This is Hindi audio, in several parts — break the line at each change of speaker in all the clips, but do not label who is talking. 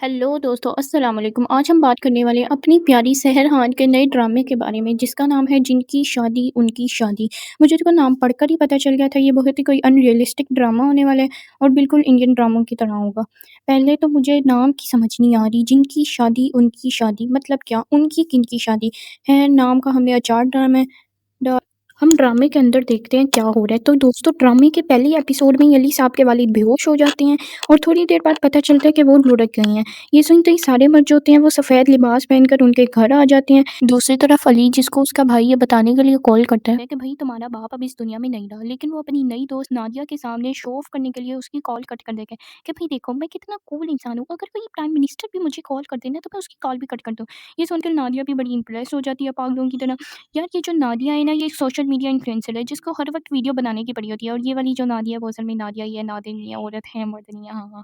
हेलो दोस्तों, अस्सलाम वालेकुम। आज हम बात करने वाले हैं अपनी प्यारी सहर खान के नए ड्रामे के बारे में, जिसका नाम है जिनकी शादी उनकी शादी। मुझे तो नाम पढ़कर ही पता चल गया था ये बहुत ही कोई अनरियलिस्टिक ड्रामा होने वाला है और बिल्कुल इंडियन ड्रामों की तरह होगा। पहले तो मुझे नाम की समझ नहीं आ रही, जिनकी शादी उनकी शादी मतलब क्या? उनकी किनकी शादी है? नाम का हमने अचार ड्रामा है। हम ड्रामे के अंदर देखते हैं क्या हो रहा है। तो दोस्तों, ड्रामे के पहले एपिसोड में अली साहब के वालिद बेहोश हो जाते हैं और थोड़ी देर बाद पता चलता है कि वो लुढ़क गई हैं। ये सुनते ही सारे मर्द जो होते हैं वो सफ़ेद लिबास पहनकर उनके घर आ जाते हैं। दूसरी तरफ अली, जिसको उसका भाई ये बताने के लिए कॉल करता है कि भाई तुम्हारा बाप अब इस दुनिया में नहीं रहा, लेकिन वो अपनी नई दोस्त नादिया के सामने शो ऑफ करने के लिए उसकी कॉल कट कर देगा कि भाई देखो मैं कितना कूल इंसान हूँ, अगर कोई प्राइम मिनिस्टर भी मुझे कॉल कर देना तो मैं उसकी कॉल भी कट कर दूँ। ये सुनकर नादिया भी बड़ी इंप्रेस हो जाती है पागलों की तरह। यार ये जो नादिया है ना, ये एक सोशल मीडिया इन्फ्लुएंसर है जिसको हर वक्त वीडियो बनाने की पड़ी होती है, और ये वाली जो नादिया है वो असल में नादिया ही है, नादिया नहीं है, औरत है मर्द नहीं है। हाँ हाँ।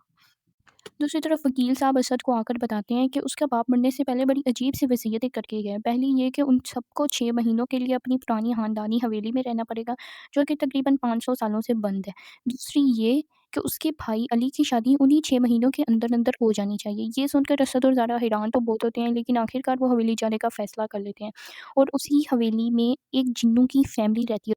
दूसरी तरफ वकील साहब असद को आकर बताते हैं कि उसका बाप मरने से पहले बड़ी अजीब सी वसीयतें करके गए। पहली ये कि उन सबको 6 महीनों के लिए अपनी पुरानी खानदानी हवेली में रहना पड़ेगा, जो कि तकरीबन 500 सालों से बंद है। दूसरी ये कि उसके भाई अली की शादी उन्हीं 6 महीनों के अंदर अंदर हो जानी चाहिए। ये सुनकर असद और ज़ारा हैरान तो बहुत होते हैं, लेकिन आखिरकार वो हवेली जाने का फैसला कर लेते हैं। और उसी हवेली में एक जिन्नों की फैमिली रहती है,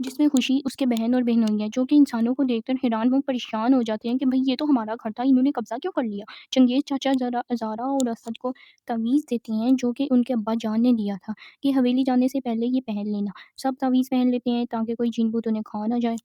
जिसमें खुशी उसके बहन और बहनोई है, जो कि इंसानों को देखकर हैरान हो परेशान हो जाते हैं कि भाई ये तो हमारा घर था, इन्होंने कब्जा क्यों कर लिया। चंगेज चाचा ज़रा ज़ारा और असद को तवीज़ देते हैं, जो कि उनके अब्बा जान ने दिया था कि हवेली जाने से पहले ये पहन लेना। सब तवीज़ पहन लेते हैं ताकि कोई जिन भूत उन्हें खा ना जाए।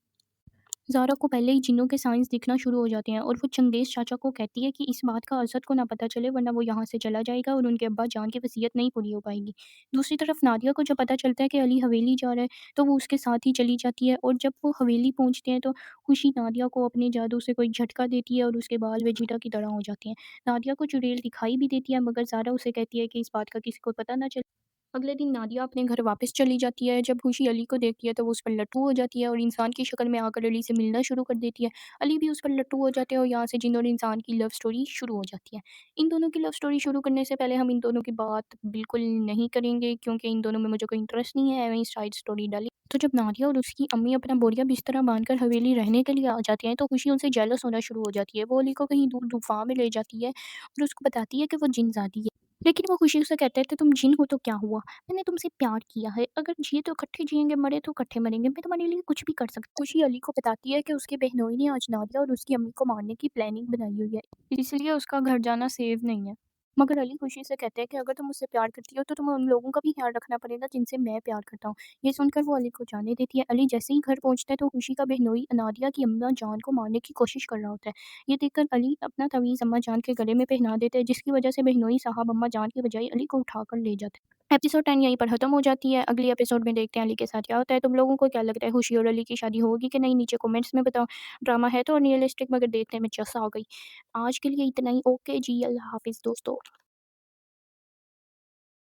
ज़ारा को पहले ही जिन्नों के साइंस दिखना शुरू हो जाते हैं और वो चंगेज़ चाचा को कहती है कि इस बात का असद को ना पता चले, वरना वो यहाँ से चला जाएगा और उनके अब्बा जान की वसीयत नहीं पूरी हो पाएगी। दूसरी तरफ नादिया को जब पता चलता है कि अली हवेली जा रहा है, तो वो उसके साथ ही चली जाती है, और जब वो हवेली पहुँचते हैं तो खुशी नादिया को अपने जादू से कोई झटका देती है और उसके बाल वेजिटा की तरह हो जाते हैं। नादिया को चुड़ैल दिखाई भी देती है, मगर ज़ारा उसे कहती है कि इस बात का किसी को पता ना चले। अगले दिन नादिया अपने घर वापस चली जाती है। जब खुशी अली को देखती है तो वो उस पर लट्टू हो जाती है और इंसान की शक्ल में आकर अली से मिलना शुरू कर देती है। अली भी उस पर लट्टू हो जाते हैं और यहाँ से जिन और इंसान की लव स्टोरी शुरू हो जाती है। इन दोनों की लव स्टोरी शुरू करने से पहले हम इन दोनों की बात बिल्कुल नहीं करेंगे, क्योंकि इन दोनों में मुझे कोई इंटरेस्ट नहीं है, वहीं साइड स्टोरी डाली। तो जब नादिया और उसकी अम्मी अपना बोरिया बिस्तर बांधकर हवेली रहने के लिए आ जाती हैं, तो खुशी उनसे जेलस होना शुरू हो जाती है। वो अली को कहीं दूर गुफा में ले जाती है और उसको बताती है कि वो जिनजादी है। लेकिन वो खुशी से कहता है कि तुम जिन हो तो क्या हुआ, मैंने तुमसे प्यार किया है, अगर जिए तो इकट्ठे जिएँगे, मरे तो इकट्ठे मरेंगे, मैं तुम्हारे लिए कुछ भी कर सकती हूँ। खुशी अली को बताती है कि उसके बहनोई ने आज नादिया और उसकी अम्मी को मारने की प्लानिंग बनाई हुई है, इसलिए उसका घर जाना सेफ नहीं है। मगर अली खुशी से कहते हैं कि अगर तुम मुझसे प्यार करती हो तो तुम्हें उन लोगों का भी ख्याल रखना पड़ेगा जिनसे मैं प्यार करता हूँ। ये सुनकर वो अली को जाने देती है। अली जैसे ही घर पहुँचता है तो खुशी का बहनोई नादिया की अम्मा जान को मारने की कोशिश कर रहा होता है। ये देखकर अली अपना तवीज़ अम्मा जान के गले में पहना देता है, जिसकी वजह से बहनोई साहब अम्मा जान की बजाय अली को उठाकर ले जाते हैं। एपिसोड 10 यहीं पर खत्म हो जाती है। अगली एपिसोड में देखते हैं अली के साथ क्या होता है। तुम लोगों को क्या लगता है, खुशी और अली की शादी होगी कि नहीं? नीचे कमेंट्स में बताओ। ड्रामा है तो रियलिस्टिक, मगर देखने में जस आ गई। आज के लिए इतना ही। ओके जी, अल्लाह हाफ़िज़ दोस्तों।